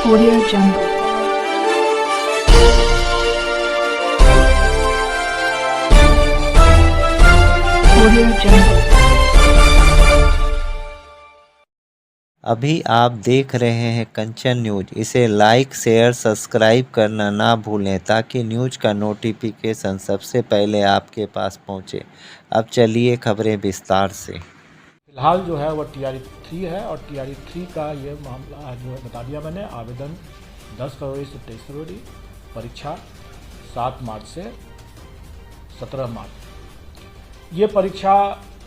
Audio Jungle. Audio Jungle. अभी आप देख रहे हैं कंचन न्यूज। इसे लाइक शेयर सब्सक्राइब करना ना भूलें ताकि न्यूज का नोटिफिकेशन सबसे पहले आपके पास पहुंचे। अब चलिए खबरें विस्तार से। फिलहाल जो है वो TRE-3 है और TRE-3 का ये मामला जो है बता दिया मैंने। आवेदन 10 फरवरी से 23 फरवरी, परीक्षा 7 मार्च से 17 मार्च। ये परीक्षा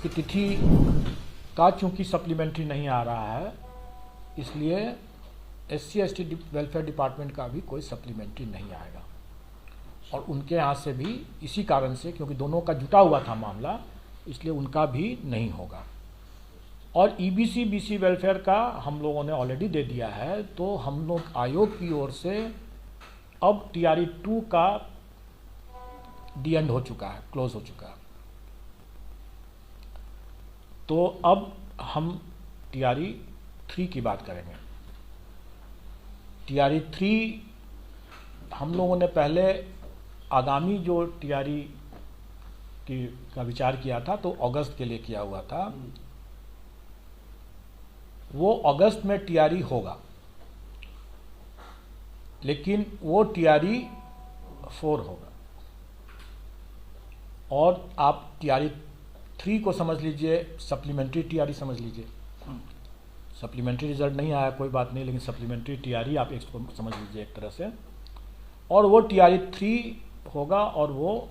की तिथि का चूँकि सप्लीमेंट्री नहीं आ रहा है, इसलिए SC/ST वेलफेयर डिपार्टमेंट का भी कोई सप्लीमेंट्री नहीं आएगा और उनके यहाँ से भी इसी कारण से, क्योंकि दोनों का जुटा हुआ था मामला, इसलिए उनका भी नहीं होगा। और EBC BC वेलफेयर का हम लोगों ने ऑलरेडी दे दिया है, तो हम लोग आयोग की ओर से अब TRE-2 का डी एंड हो चुका है, क्लोज हो चुका है। तो अब हम TRE-3 की बात करेंगे। TRE-3 हम लोगों ने पहले आगामी जो TRE का विचार किया था तो अगस्त के लिए किया हुआ था। वो अगस्त में TRE होगा, लेकिन वो TRE-4 होगा। और आप TRE-3 को समझ लीजिए सप्लीमेंट्री TRE समझ लीजिए। सप्लीमेंट्री रिजल्ट नहीं आया कोई बात नहीं, लेकिन सप्लीमेंट्री TRE आप इसको समझ लीजिए एक तरह से। और वो TRE-3 होगा और वो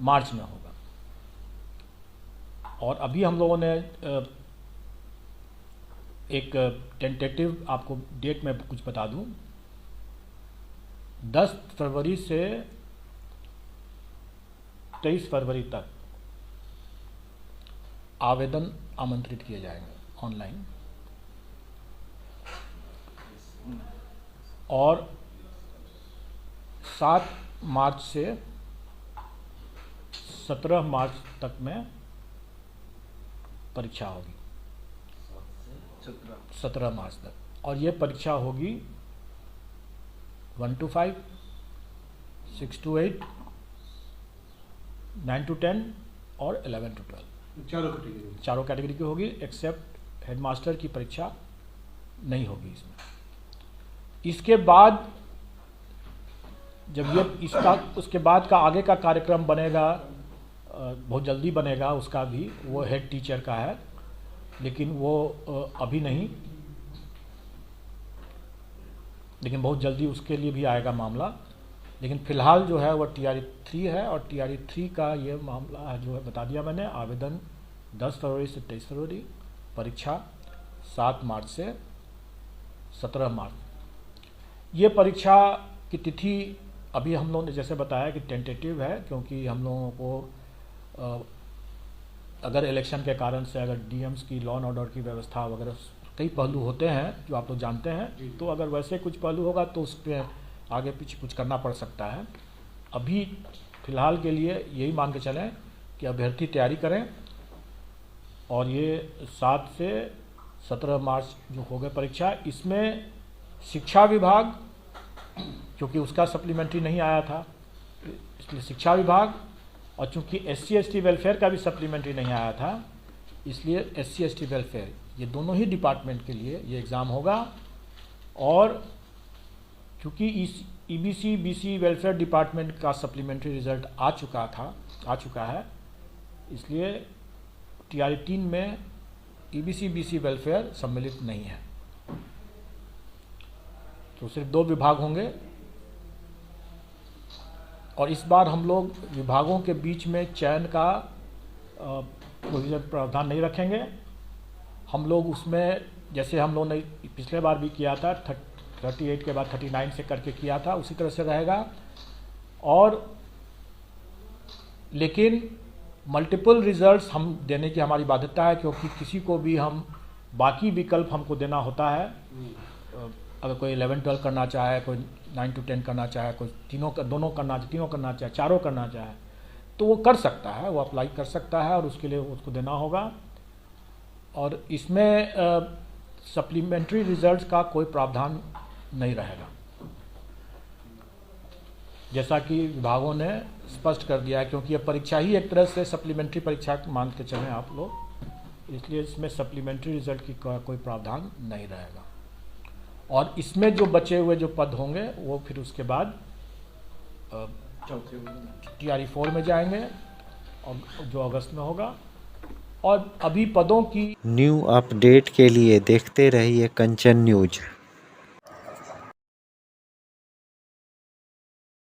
मार्च में होगा। और अभी हम लोगों ने एक टेंटेटिव आपको डेट में कुछ बता दूं, 10 फरवरी से 23 फरवरी तक आवेदन आमंत्रित किए जाएंगे ऑनलाइन। और 7 मार्च से 17 मार्च तक में परीक्षा होगी, 17 मार्च तक। और ये परीक्षा होगी 1 to 5, 6 to 8, 9 to 10 और 11 to 12। चारों कैटेगरी की होगी, एक्सेप्ट हेडमास्टर की परीक्षा नहीं होगी इसमें। इसके बाद जब ये इसका उसके बाद का आगे का कार्यक्रम बनेगा, बहुत जल्दी बनेगा, उसका भी वो हेड टीचर का है, लेकिन वो अभी नहीं, लेकिन बहुत जल्दी उसके लिए भी आएगा मामला। लेकिन फ़िलहाल जो है वो TRE-3 है और TRE-3 का ये मामला जो है बता दिया मैंने। आवेदन 10 फरवरी से 23 फरवरी, परीक्षा 7 मार्च से 17 मार्च। ये परीक्षा की तिथि अभी हम लोगों ने जैसे बताया कि टेंटेटिव है, क्योंकि हम लोगों को अगर इलेक्शन के कारण से अगर DMs की लॉ एंड ऑर्डर की व्यवस्था वगैरह कई पहलू होते हैं जो आप लोग जानते हैं, तो अगर वैसे कुछ पहलू होगा तो उस पर आगे पीछे कुछ करना पड़ सकता है। अभी फ़िलहाल के लिए यही मान के चलें कि अभ्यर्थी तैयारी करें और ये 7 से 17 मार्च जो हो गए परीक्षा, इसमें शिक्षा विभाग, क्योंकि उसका सप्लीमेंट्री नहीं आया था, इसलिए शिक्षा विभाग, और चूंकि SC/ST वेलफेयर का भी सप्लीमेंट्री नहीं आया था, इसलिए SC/ST वेलफेयर, ये दोनों ही डिपार्टमेंट के लिए ये एग्ज़ाम होगा। और चूँकि इस EBC BC वेलफेयर डिपार्टमेंट का सप्लीमेंट्री रिजल्ट आ चुका है, इसलिए TRE-3 में EBC BC वेलफेयर सम्मिलित नहीं है। तो सिर्फ 2 विभाग होंगे और इस बार हम लोग विभागों के बीच में चयन का कोई प्रावधान नहीं रखेंगे। हम लोग उसमें जैसे हम लोगों ने पिछले बार भी किया था, 38 के बाद 39 से करके किया था, उसी तरह से रहेगा। और लेकिन मल्टीपल रिजल्ट्स हम देने की हमारी बाध्यता है, क्योंकि किसी को भी हम बाकी विकल्प हमको देना होता है। अगर कोई 11-12 करना चाहे, कोई 9 to 10 करना चाहे, कोई दोनों करना चाहे, चारों करना चाहे, तो वो कर सकता है, वो अप्लाई कर सकता है और उसके लिए उसको देना होगा। और इसमें सप्लीमेंट्री रिजल्ट्स का कोई प्रावधान नहीं रहेगा। जैसा कि विभागों ने स्पष्ट कर दिया है, क्योंकि यह परीक्षा ही एक तरह से सप्लीमेंट्री परीक्षा मान के चलें आप लोग, इसलिए इसमें सप्लीमेंट्री रिजल्ट की कोई प्रावधान नहीं रहेगा। और इसमें जो बचे हुए जो पद होंगे वो फिर उसके बाद TRE 4 में जाएंगे, और जो अगस्त में होगा। और अभी पदों की न्यू अपडेट के लिए देखते रहिए कंचन न्यूज।